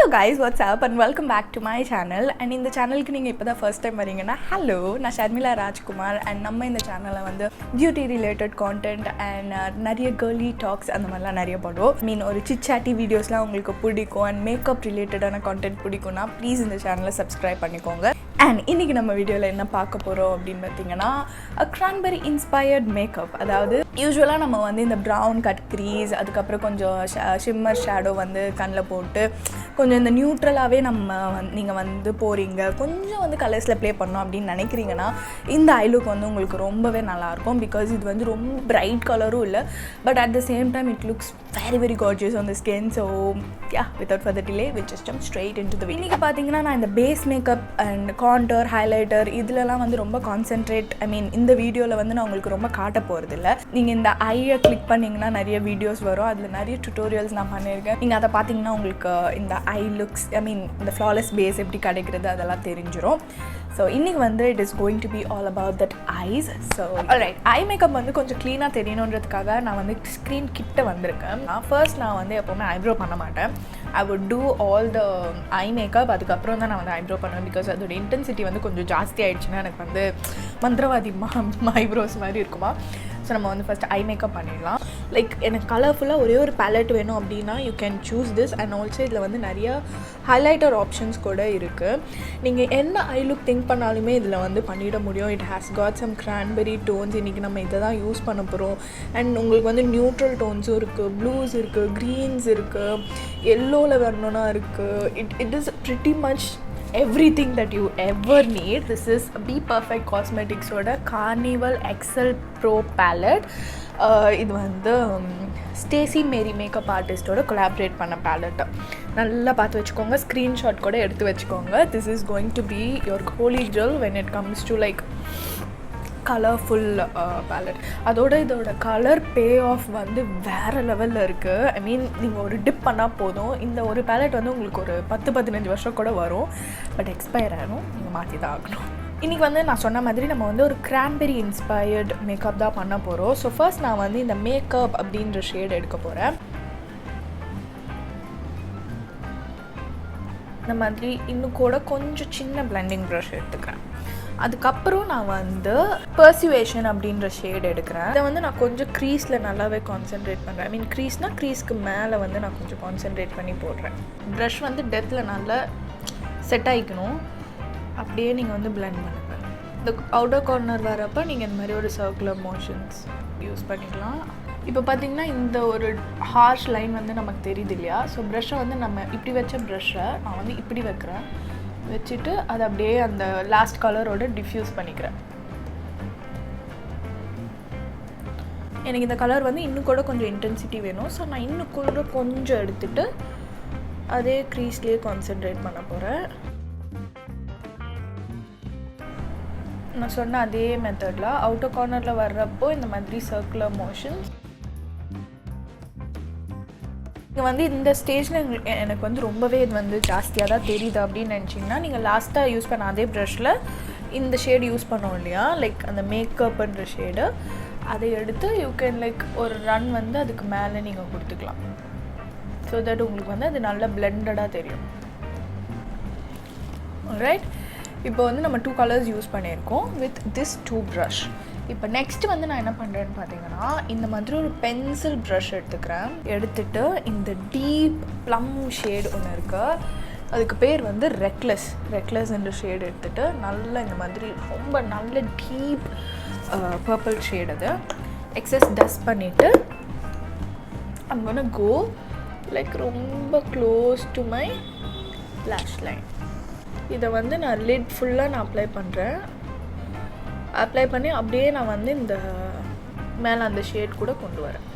Hello guys, what's up and welcome back to my channel. And in the channel ku neenga ipada first time varingana hello na Sharmila Rajkumar and நம்ம இந்த சேனல்ல வந்து beauty related content and நிறைய girly talks அந்த மாதிரிலாம் நிறைய போடுவோம். I mean ஒரு chit chatty videosலாம் உங்களுக்கு பிடிக்கும் and makeup related ஆன content பிடிக்கும்னா please இந்த சேனலை subscribe பண்ணிக்கோங்க. And இன்னைக்கு நம்ம வீடியோல என்ன பார்க்க போறோம் அப்படினு பாத்தீங்கன்னா a cranberry inspired makeup. அதாவது யூசுவலா நம்ம வந்து இந்த brown cut crease அதுக்கு அப்புறம் கொஞ்சம் shimmer shadow வந்து கண்ணுல போட்டு கொஞ்சம் இந்த நியூட்ரலாவே நீங்க வந்து போறீங்க கொஞ்சம் வந்து கலர்ஸ்ல ப்ளே பண்ணனும் அப்படி நினைக்கிறீங்கனா இந்த ஐ லுக் வந்து உங்களுக்கு ரொம்பவே நல்லா இருக்கும் because இது வந்து ரொம்ப பிரைட் கலரும் இல்ல but at the same time it looks very gorgeous on the skin. So yeah, without further delay we'll just jump straight into the video. இன்னைக்கு பாத்தீங்கன்னா நான் இந்த face makeup and contour highlighter இதெல்லாம் வந்து ரொம்ப கான்சென்ட்ரேட் இந்த வீடியோல வந்து நான் உங்களுக்கு ரொம்ப காட்ட போறது இல்ல. நீங்க இந்த ஐயை கிளிக் பண்ணீங்கன்னா நிறைய வீடியோஸ் வரும். அதுல நிறைய டுட்டோரியல்ஸ் நான் பண்ணிருக்கேன். நீங்க அத பாத்தீங்கன்னா உங்களுக்கு இந்த eye looks the flawless base எப்படி கிடைக்கிறது அதெல்லாம் தெரிஞ்சிரும். So இன்னைக்கு வந்து it is going to be all about that eyes. So alright, eye makeup வந்து கொஞ்சம் க்ளீனா தெரியணும்ன்றதுக்காக நான் வந்து ஸ்கிரீன் கிட்ட வந்திருக்கேன். ஃபர்ஸ்ட் நான் வந்து எப்பவுமே ஐப்ரோ பண்ண மாட்டேன். I would do all the eye makeup அதுக்கு அப்புறம் தான் நான் வந்து ஐப்ரோ பண்ணுவேன் because அதோட இன்டென்சிட்டி வந்து கொஞ்சம் ஜாஸ்தி ஆயிடுச்சுன்னா எனக்கு வந்து மந்திரவாதி ஐப்ரோஸ் மாதிரி இருக்குமா. ஸோ நம்ம வந்து ஃபர்ஸ்ட் ஐ மேக்கப் பண்ணிடலாம். லைக் எனக்கு கலர்ஃபுல்லாக ஒரே ஒரு பேலட் வேணும் அப்படின்னா you can choose this. And also இதில் வந்து நிறைய ஹைலைட்டர் ஆப்ஷன்ஸ் கூட இருக்குது. நீங்கள் என்ன ஐ லுக் திங்க் பண்ணாலுமே இதில் வந்து பண்ணிட முடியும். It has got some cranberry tones. இன்றைக்கி நம்ம இதை தான் யூஸ் பண்ண போகிறோம். அண்ட் உங்களுக்கு வந்து நியூட்ரல் டோன்ஸும் இருக்குது, ப்ளூஸ் இருக்குது, க்ரீன்ஸ் இருக்குது, எல்லோவில் வரணுன்னா இருக்குது. It is pretty much everything that you ever need. This is Bperfect Cosmetics oda Carnival XL Pro palette. இது வந்து ஸ்டேசி மேரி மேக்கப் ஆர்டிஸ்டோட கொலாபரேட் பண்ண பேலட். நல்லா பார்த்து வச்சுக்கோங்க, ஸ்க்ரீன்ஷாட் கூட எடுத்து வச்சுக்கோங்க. This is going to be your holy grail when it comes to like colourful palette. அதோட இதோட கலர் பே ஆஃப் வந்து வேறு லெவலில் இருக்குது. நீங்கள் ஒரு டிப் பண்ணால் போதும். இந்த ஒரு பேலட் வந்து உங்களுக்கு ஒரு 10-15 வருஷம் கூட வரும். பட் எக்ஸ்பயர் ஆகிடும், நீங்கள் மாற்றி தான் ஆகணும். இன்றைக்கி வந்து நான் சொன்ன மாதிரி நம்ம வந்து ஒரு கிரான்பெரி இன்ஸ்பயர்ட் மேக்கப் தான் பண்ண போகிறோம். ஸோ ஃபர்ஸ்ட் நான் வந்து இந்த மேக்கப் அப்படின்ற ஷேட் எடுக்க போகிறேன். இந்த மாதிரி இன்னும் கூட கொஞ்சம் சின்ன பிளெண்டிங் ப்ரஷ் எடுத்துக்கிறேன். அதுக்கப்புறம் நான் வந்து பர்சுவேஷன் அப்படின்ற ஷேட் எடுக்கிறேன். இதை வந்து நான் கொஞ்சம் க்ரீஸில் நல்லாவே கான்சென்ட்ரேட் பண்ணுறேன். க்ரீஸ்னால் க்ரீஸ்க்கு மேலே வந்து நான் கொஞ்சம் கான்சென்ட்ரேட் பண்ணி போடுறேன். ப்ரஷ் வந்து டெத்தில் நல்லா செட் ஆகிக்கணும். அப்படியே நீங்கள் வந்து பிளெண்ட் பண்ணுங்கள். இந்த அவுட்டர் கார்னர் வரப்போ நீங்கள் இந்த மாதிரி ஒரு சர்க்குலர் மோஷன்ஸ் யூஸ் பண்ணிக்கலாம். இப்போ பார்த்திங்கன்னா இந்த ஒரு ஹார்ஷ் லைன் வந்து நமக்கு தெரியுது இல்லையா. ஸோ ப்ரஷ்ஷை வந்து நம்ம இப்படி வச்ச ப்ரஷ்ஷை நான் வந்து இப்படி வைக்கிறேன். வச்சுட்டு அதை அப்படியே அந்த லாஸ்ட் கலரோட டிஃப்யூஸ் பண்ணிக்கிறேன். எனக்கு இந்த கலர் வந்து இன்னும் கூட கொஞ்சம் இன்டென்சிட்டி வேணும். ஸோ நான் இன்னும் கூட கொஞ்சம் எடுத்துகிட்டு அதே க்ரீஸ்லேயே கான்சென்ட்ரேட் பண்ண போகிறேன். நான் சொன்ன அதே மெத்தடில் அவுட்டர் கார்னரில் வர்றப்போ இந்த மாதிரி சர்க்குலர் மோஷன்ஸ். இங்கே வந்து இந்த ஸ்டேஜில் எனக்கு வந்து ரொம்பவே இது வந்து ஜாஸ்தியாக தான் தெரியுது அப்படின்னு நினச்சிங்கன்னா நீங்கள் லாஸ்ட்டாக யூஸ் பண்ண அதே ப்ரஷில் இந்த ஷேடு யூஸ் பண்ணோம் இல்லையா, லைக் அந்த மேக்கப்ன்ற ஷேடு, அதை எடுத்து யூ கேன் லைக் ஒரு ரன் வந்து அதுக்கு மேலே நீங்கள் கொடுத்துக்கலாம். ஸோ தட் உங்களுக்கு வந்து அது நல்லா பிளெண்டடாக தெரியும். ஆல்ரைட், இப்போ வந்து நம்ம 2 கலர்ஸ் யூஸ் பண்ணியிருக்கோம் வித் திஸ் 2 ப்ரஷ். இப்போ நெக்ஸ்ட் வந்து நான் என்ன பண்ணுறேன்னு பார்த்தீங்கன்னா இந்த மாதிரி ஒரு பென்சில் ப்ரஷ் எடுத்துக்கிறேன். எடுத்துகிட்டு இந்த டீப் ப்ளம் ஷேடு ஒன்று இருக்குது, அதுக்கு பேர் வந்து ரெக்லெஸ் என்ற ஷேடு எடுத்துகிட்டு நல்லா இந்த மாதிரி ரொம்ப நல்ல டீப் பர்பிள் ஷேட் அது எக்ஸஸ் டஸ்ட் பண்ணிவிட்டு I'm gonna go லைக் ரொம்ப close to my lash line. இதை வந்து நான் லிட் ஃபுல்லாக நான் அப்ளை பண்ணுறேன். அப்ளை பண்ணி அப்படியே நான் வந்து இந்த மேலே அந்த ஷேட் கூட கொண்டு வரேன்.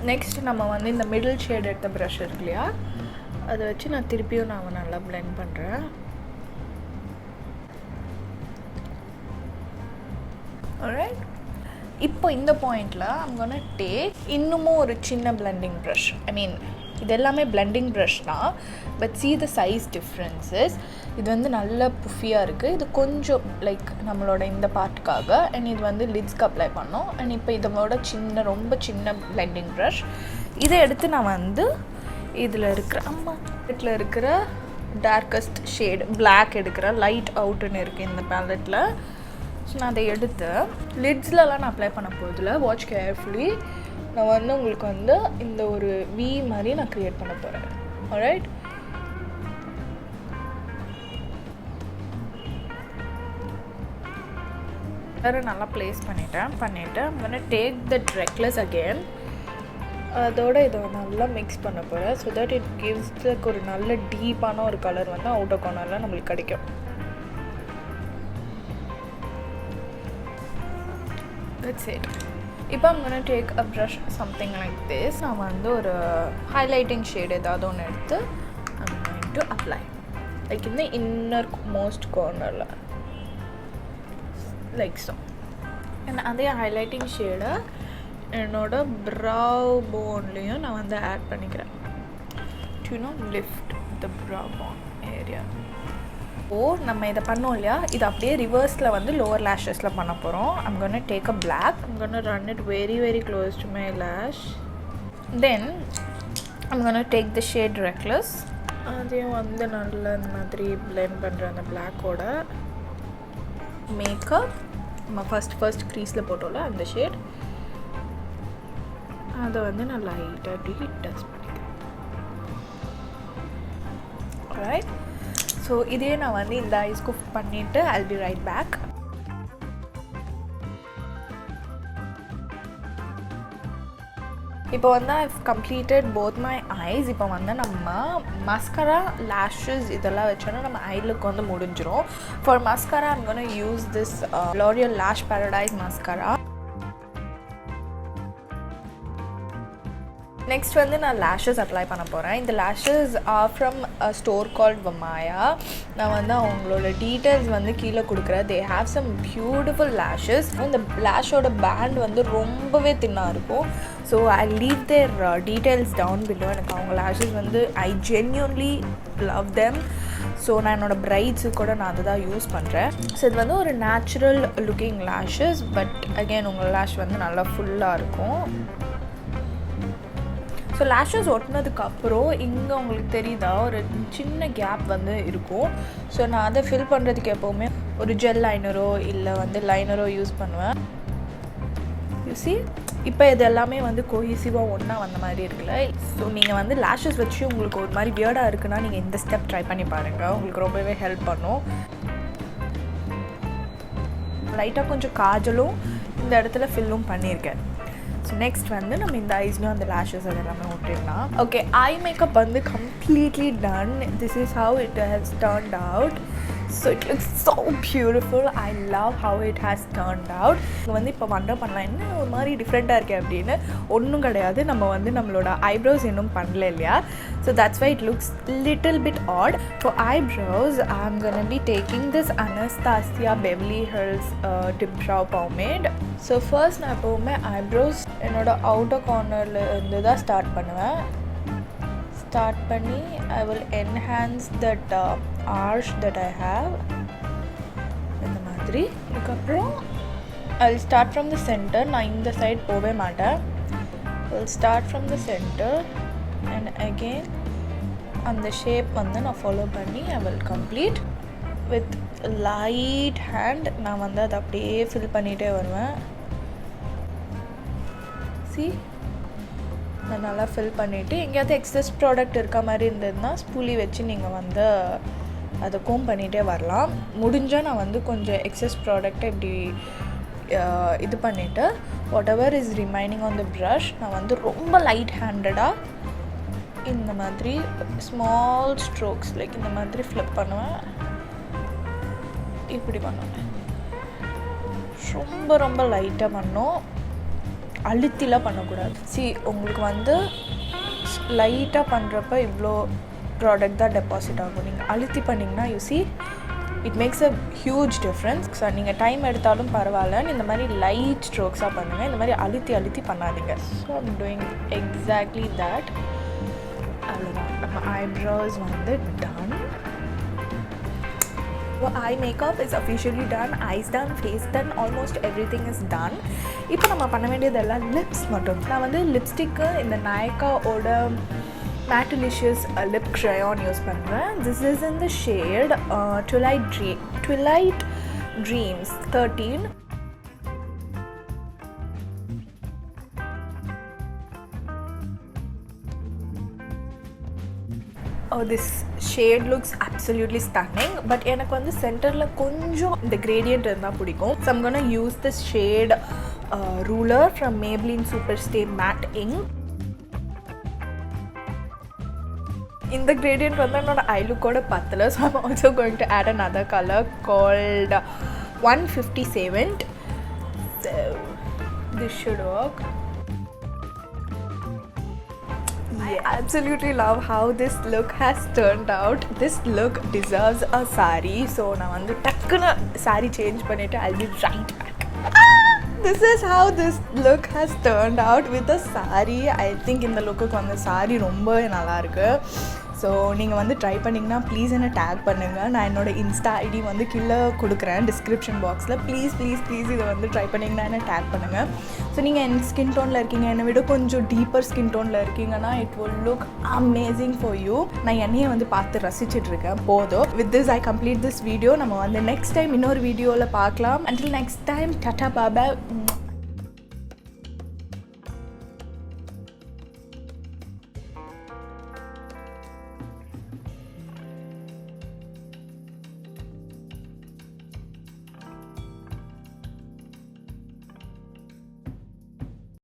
நெக்ஸ்ட் நம்ம வந்து இந்த மிடில் ஷேட் எடுத்த ப்ரஷ் இருக்கு இல்லையா, அதை வச்சு நான் திருப்பியும் நான் நல்லா பிளெண்ட் பண்ணுறேன். ஆல்ரைட், இப்போ இந்த பாயிண்டில் I'm gonna take இன்னமும் ஒரு சின்ன பிளெண்டிங் ப்ரஷ். இது எல்லாமே பிளெண்டிங் ப்ரஷ் தான், but see the size differences. இது வந்து நல்ல புஃபியாக இருக்குது. இது கொஞ்சம் லைக் நம்மளோட இந்த பார்ட்டுக்காக. அண்ட் இது வந்து லிட்ஸ்க்கு அப்ளை பண்ணோம். அண்ட் இப்போ இதோட ரொம்ப சின்ன பிளெண்டிங் ப்ரஷ். இதை எடுத்து நான் வந்து இதில் இருக்கிற டார்க்கஸ்ட் ஷேட் பிளாக் எடுக்கிற லைட் அவுட்டுன்னு இருக்குது இந்த பேலட்டில். ஸோ நான் அதை எடுத்து லிட்ஸ்லலாம் நான் அப்ளை பண்ண போதில் வாட்ச் கேர்ஃபுல்லி. நான் வந்து உங்களுக்கு வந்து இந்த ஒரு வி மாதிரி நான் க்ரியேட் பண்ண போகிறேன். ஆல்ரைட், வேறு நல்லா ப்ளேஸ் பண்ணிவிட்டு I'm gonna take that reckless again. அதோட இதை நல்லா மிக்ஸ் பண்ண போகிறேன். ஸோ தட் இட் கிவ்ஸ் ஒரு நல்ல டீப்பான ஒரு கலர் வந்து அவுட்டர் கார்னரில் நம்மளுக்கு கிடைக்கும். That's it. இப்போ I'm gonna take a brush something like this. நான் வந்து ஒரு highlighting shade ஏதாவது ஒன்று எடுத்து I'm going to apply like in the innermost corner like so. And அதே highlighting shade என்னோட brow boneலையும் நான் வந்து ஆட் பண்ணிக்கிறேன் to lift the brow bone area. நம்ம இதை பண்ணோம் இல்லையா, இது அப்படியே ரிவர்ஸில் வந்து லோவர் லேஷஸில் பண்ண போகிறோம். I'm gonna take a black, I'm gonna run it very very close to my lash. Then I'm gonna take the shade reckless. அதையும் வந்து நல்லா இந்த மாதிரி பிளெண்ட் பண்ணுற அந்த பிளாக்கோட மேக்கப் நம்ம ஃபர்ஸ்ட் க்ரீஸில் போட்டோம்ல அந்த ஷேட், அதை வந்து நான் லைட்டாக அப்படி டச் பண்ணிக்கிறேன். ஆல்ரைட், ஸோ இதே நான் வந்து இந்த ஐஸ்க்கு பண்ணிவிட்டு I'll be right back. இப்போ வந்து I've completed both my eyes. இப்போ வந்து நம்ம மஸ்கரா lashes இதெல்லாம் வச்சோன்னா நம்ம ஐ லுக் வந்து முடிஞ்சிரும். For mascara I'm going to use this L'Oreal Lash Paradise mascara. Next வந்து நான் லேஷஸ் அப்ளை பண்ண போகிறேன். இந்த lashes are from a store called வமாயா. நான் வந்து அவங்களோட டீட்டெயில்ஸ் வந்து கீழே கொடுக்குறேன். They have some beautiful lashes. இந்த லேஷோட பேண்ட் வந்து ரொம்பவே தின்னாக இருக்கும். So I leave their details down below. எனக்கு அவங்க லேஷஸ் வந்து I genuinely love them. So நான் என்னோடய பிரைட்ஸு கூட நான் அதை தான் யூஸ் பண்ணுறேன். ஸோ இது வந்து ஒரு natural looking lashes, but again உங்கள் லேஷ் வந்து நல்லா ஃபுல்லாக இருக்கும். ஸோ லேஷஸ் ஒட்டினதுக்கப்புறம் இங்கே உங்களுக்கு தெரியுதா ஒரு சின்ன கேப் வந்து இருக்கும். ஸோ நான் அதை ஃபில் பண்ணுறதுக்கு எப்போவுமே ஒரு ஜெல் லைனரோ இல்லை வந்து லைனரோ யூஸ் பண்ணுவேன். யூசி இப்போ இது எல்லாமே வந்து கோஹிசிவாக ஒன்றா வந்த மாதிரி இருக்குல்ல. ஸோ நீங்கள் வந்து லேஷஸ் வச்சு உங்களுக்கு ஒரு மாதிரி வியர்டாக இருக்குன்னா நீங்கள் இந்த ஸ்டெப் ட்ரை பண்ணி பாருங்கள், உங்களுக்கு ரொம்பவே ஹெல்ப் பண்ணும். லைட்டாக கொஞ்சம் காஜலும் இந்த இடத்துல ஃபில்லும் பண்ணியிருக்கேன். ஸோ நெக்ஸ்ட் வந்து நம்ம இந்த ஐஸ்லையும் அந்த லேஷஸ் அது எல்லாமே ஒட்டிடலாம். ஓகே, ஐ மேக்கப் வந்து completely done. This is how it has turned out. So it looks so beautiful. I love how it has turned out. இங்கே வந்து இப்போ வண்டர் பண்ணலாம், என்ன ஒரு மாதிரி டிஃப்ரெண்ட்டாக இருக்கே அப்படின்னு. ஒன்றும் கிடையாது, நம்ம வந்து நம்மளோட ஐப்ரோஸ் இன்னும் பண்ணல இல்லையா. So that's why it looks little bit odd. For eyebrows I am gonna be taking this Anastasia Beverly Hills Dip Brow Pomade. So first நான் எப்போவுமே ஐப்ரோஸ் என்னோடய அவுட்டர் கார்னரில் இருந்து தான் ஸ்டார்ட் பண்ணுவேன். ஸ்டார்ட் பண்ணி I will enhance that arch that I have இந்த மாதிரி. அதுக்கப்புறம் I will start from the centre. நான் இந்த சைட் போகவே மாட்டேன். I will start from the centre and again அந்த ஷேப் வந்து நான் ஃபாலோ பண்ணி I will complete with light hand. நான் வந்து அதை அப்படியே ஃபில் பண்ணிகிட்டே வருவேன். சி, நான் நல்லா ஃபில் பண்ணிவிட்டு எங்கேயாவது எக்ஸஸ் ப்ராடக்ட் இருக்க மாதிரி இருந்ததுன்னா ஸ்பூலி வச்சு நீங்கள் வந்து அதை கோம் பண்ணிகிட்டே வரலாம். முடிஞ்சால் நான் வந்து கொஞ்சம் எக்ஸஸ் ப்ராடக்டை இப்படி இது பண்ணிவிட்டு what ever is remaining on the brush நான் வந்து ரொம்ப லைட் ஹேண்டடாக இந்த மாதிரி ஸ்மால் ஸ்ட்ரோக்ஸ் லைக் இந்த மாதிரி ஃப்ளிப் பண்ணுவேன். இப்படி பண்ணுவேன். ரொம்ப ரொம்ப லைட்டாக பண்ணோம், அழுத்திலாம் பண்ணக்கூடாது. சி, உங்களுக்கு வந்து லைட்டாக பண்ணுறப்ப இவ்வளோ ப்ராடக்ட் தான் டெபாசிட் ஆகும். நீங்கள் அழுத்தி பண்ணிங்கன்னா you see it makes a huge difference. So நீங்கள் டைம் எடுத்தாலும் பரவாயில்லன்னு இந்த மாதிரி லைட் ஸ்ட்ரோக்ஸாக பண்ணுங்கள். இந்த மாதிரி அழுத்தி பண்ணாதீங்க. So I'm doing exactly that. நம்ம eyebrows வந்து done. Eye makeup is officially done, eyes done, face done, almost everything is done. இப்போ நம்ம பண்ண வேண்டியதெல்லாம் lips மட்டும். நான் வந்து லிப்ஸ்டிக்கு இந்த Nykaa ஓட Mattelicious lip crayon யூஸ் பண்ணுறேன். This is in the shade Twilight Dreams 13. Oh, this shade looks absolutely stunning, but எனக்கு வந்து சென்டரில் கொஞ்சம் இந்த gradient இருந்தால் பிடிக்கும். So I'm gonna use this shade ruler from Maybelline Superstay Matte Ink. இந்த gradient வந்து என்னோட eye look ஓட பத்தல, so I'm also going to add another color called 157. So this should work. I absolutely love how this look has turned out. This look deserves a saree. So நான் வந்து டக்குன்னு saree change பண்ணிட்டு I'll be right back. This is how this look has turned out with a saree. I think இந்த லுக்குக்கு வந்து saree ரொம்ப நல்லா இருக்கு. So நீங்கள் வந்து ட்ரை பண்ணிங்கன்னா ப்ளீஸ் என்னை டேக் பண்ணுங்கள். நான் என்னோடய இன்ஸ்டா ஐடி வந்து கீழே கொடுக்குறேன் டிஸ்கிரிப்ஷன் பாக்ஸில். ப்ளீஸ் இதை வந்து ட்ரை பண்ணிங்கன்னா என்ன டேக் பண்ணுங்கள். ஸோ நீங்கள் என் ஸ்கின் டோனில் இருக்கீங்க, என்னை விட கொஞ்சம் டீப்பர் ஸ்கின் டோனில் இருக்கீங்கன்னா it will look amazing for you. நான் என்னையை வந்து பார்த்து ரசிச்சிட்ருக்கேன் போதும். With this I complete this video. நம்ம வந்து நெக்ஸ்ட் டைம் இன்னொரு வீடியோவில் பார்க்கலாம். அண்டில் நெக்ஸ்ட் டைம் டாடா பாய்.